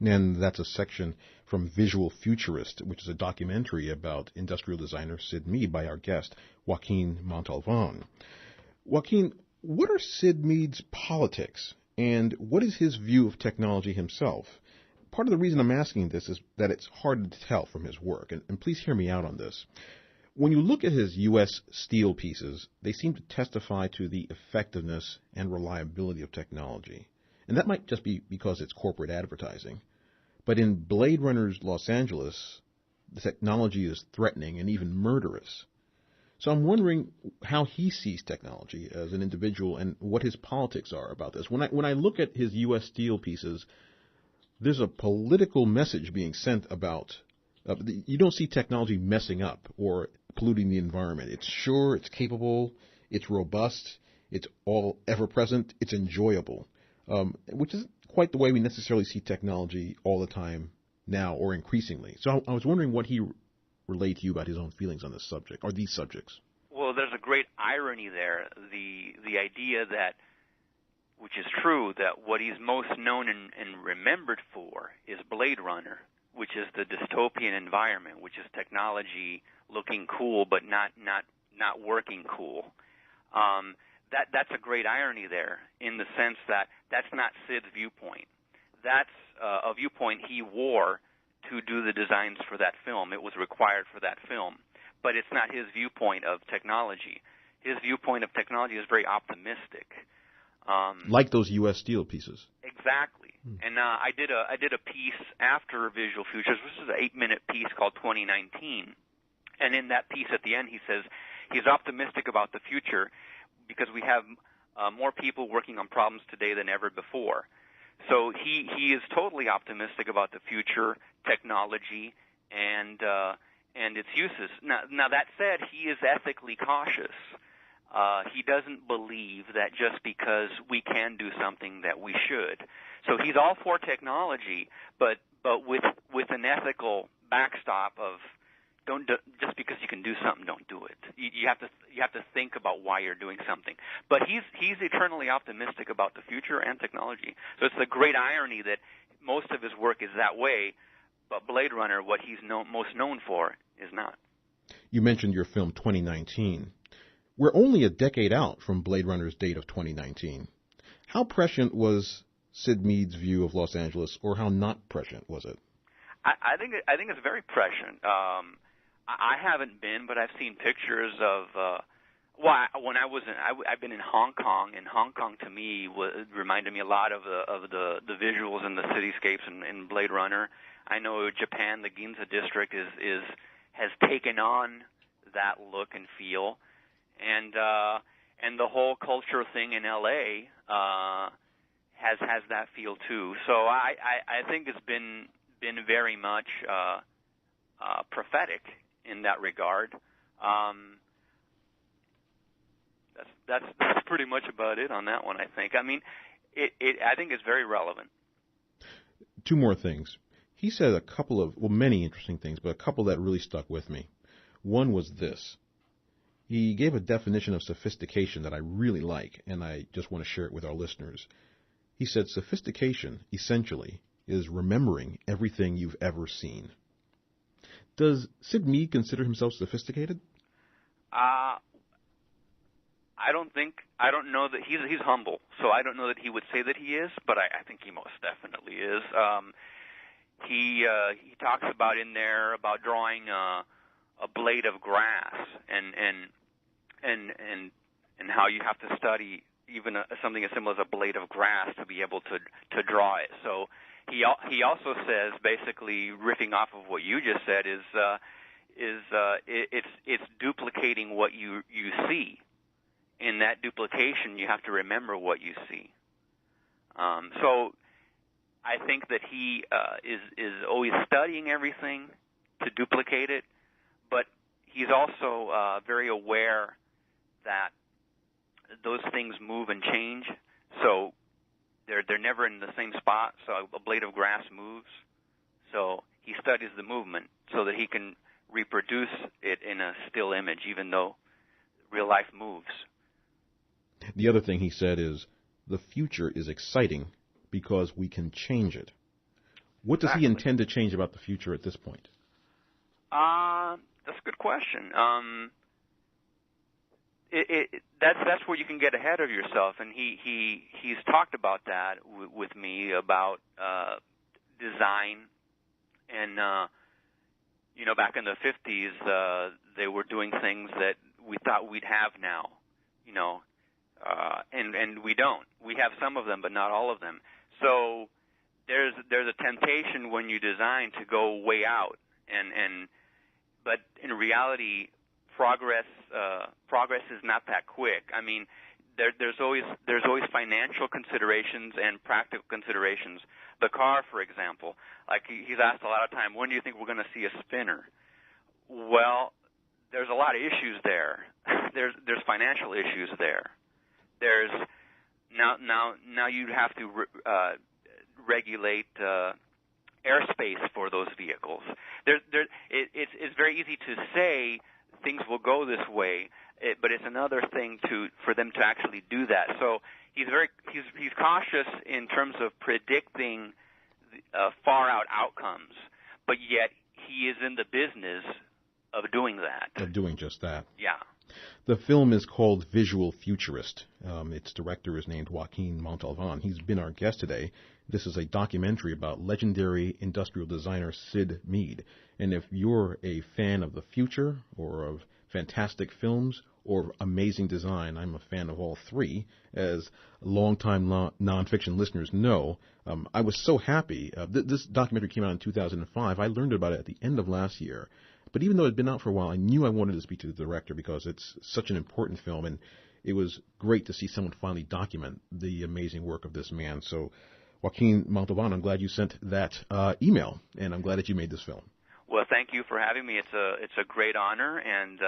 And that's a section from Visual Futurist, which is a documentary about industrial designer Sid Mead by our guest, Joaquin Montalvan. Joaquin, what are Sid Mead's politics, and what is his view of technology himself? Part of the reason I'm asking this is that it's hard to tell from his work, and please hear me out on this. When you look at his U.S. steel pieces, they seem to testify to the effectiveness and reliability of technology. And that might just be because it's corporate advertising. But in Blade Runner's Los Angeles, the technology is threatening and even murderous. So I'm wondering how he sees technology as an individual and what his politics are about this. When I look at his U.S. steel pieces, there's a political message being sent about you don't see technology messing up or polluting the environment. It's sure, it's capable, it's robust, it's all ever-present, it's enjoyable, which isn't quite the way we necessarily see technology all the time now or increasingly. So I was wondering what he relayed to you about his own feelings on this subject or these subjects. Well, there's a great irony there. The idea that, which is true, that what he's most known and remembered for is Blade Runner, which is the dystopian environment, which is technology looking cool but not working cool. That's a great irony there in the sense that that's not Sid's viewpoint. That's a viewpoint he wore to do the designs for that film. It was required for that film. But it's not his viewpoint of technology. His viewpoint of technology is very optimistic. Like those U.S. steel pieces. Exactly. And I did a piece after Visual Futures. This is an 8-minute piece called 2019. And in that piece at the end, he says he's optimistic about the future because we have more people working on problems today than ever before. So he is totally optimistic about the future, technology, and its uses. Now that said, he is ethically cautious. He doesn't believe that just because we can do something that we should. So he's all for technology, but with an ethical backstop of just because you can do something, don't do it. You have to think about why you're doing something. But he's eternally optimistic about the future and technology. So it's a great irony that most of his work is that way, but Blade Runner, what he's most known for, is not. You mentioned your film 2019. We're only a decade out from Blade Runner's date of 2019. How prescient was Sid Mead's view of Los Angeles, or how not prescient was it? I think it's very prescient. I haven't been, but I've seen pictures of. When I've been in Hong Kong, and Hong Kong to me reminded me a lot of the visuals and the cityscapes in Blade Runner. I know Japan, the Ginza district has taken on that look and feel. And the whole culture thing in L.A. has that feel too. So I think it's been very much prophetic in that regard. That's pretty much about it on that one, I think. I mean, I think it's very relevant. Two more things. He said many interesting things, but a couple that really stuck with me. One was this. He gave a definition of sophistication that I really like, and I just want to share it with our listeners. He said sophistication, essentially, is remembering everything you've ever seen. Does Sid Mead consider himself sophisticated? I don't know that he's humble, so I don't know that he would say that he is, but I think he most definitely is. He talks about in there about drawing a blade of grass and how you have to study even something as simple as a blade of grass to be able to draw it. So he also says, basically riffing off of what you just said, it's duplicating what you see. In that duplication, you have to remember what you see. So I think that he is always studying everything to duplicate it, but he's also very aware that those things move and change. So they're never in the same spot. So a blade of grass moves. So he studies the movement so that he can reproduce it in a still image, even though real life moves. The other thing he said is the future is exciting because we can change it. What does he intend to change about the future at this point? That's a good question. That's where you can get ahead of yourself, and he's talked about that with me about design, and back in the 50s they were doing things that we thought we'd have now, and we don't. We have some of them, but not all of them. So there's a temptation when you design to go way out, but in reality, progress is not that quick. I mean, there's always financial considerations and practical considerations. The car, for example, like he's asked a lot of time, when do you think we're going to see a spinner? Well, there's a lot of issues there. There's financial issues there. There's now you'd have to regulate airspace for those vehicles. It's very easy to say things will go this way, but it's another thing for them to actually do that. So he's cautious in terms of predicting far out outcomes, but yet he is in the business of doing that. Of doing just that. Yeah. The film is called Visual Futurist. Its director is named Joaquin Montalvan. He's been our guest today. This is a documentary about legendary industrial designer Sid Mead. And if you're a fan of the future or of fantastic films or amazing design, I'm a fan of all three. As longtime nonfiction listeners know, I was so happy. This documentary came out in 2005. I learned about it at the end of last year. But even though it had been out for a while, I knew I wanted to speak to the director because it's such an important film, and it was great to see someone finally document the amazing work of this man. So, Joaquin Montalvan, I'm glad you sent that email, and I'm glad that you made this film. Well, thank you for having me. It's a great honor, and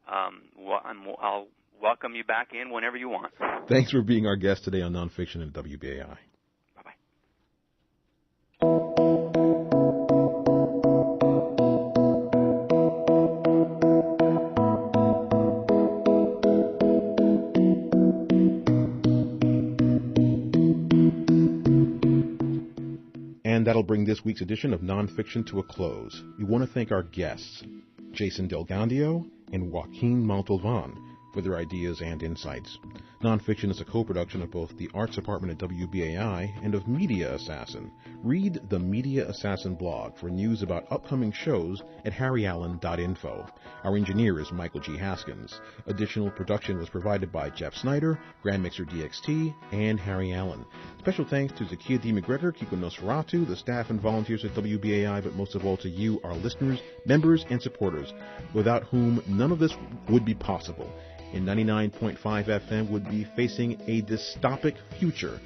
I'll welcome you back in whenever you want. Thanks for being our guest today on Nonfiction at WBAI. Bye-bye. And that'll bring this week's edition of Nonfiction to a close. We want to thank our guests, Jason Delgandio and Joaquin Montalvan, for their ideas and insights. Nonfiction is a co-production of both the Arts Department at WBAI and of Media Assassin. Read the Media Assassin blog for news about upcoming shows at harryallen.info. Our engineer is Michael G. Haskins. Additional production was provided by Jeff Snyder, Grand Mixer DXT, and Harry Allen. Special thanks to Zakia D. McGregor, Kiko Nosferatu, the staff and volunteers at WBAI, but most of all to you, our listeners, members, and supporters, without whom none of this would be possible. And 99.5 FM would be facing a dystopic future,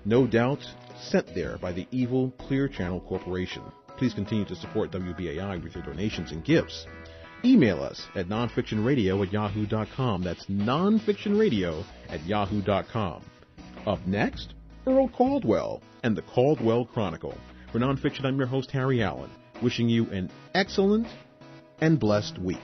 no doubt sent there by the evil Clear Channel Corporation. Please continue to support WBAI with your donations and gifts. Email us at nonfictionradio@yahoo.com. That's nonfictionradio@yahoo.com. Up next, Earl Caldwell and the Caldwell Chronicle. For Nonfiction, I'm your host, Harry Allen, wishing you an excellent and blessed week.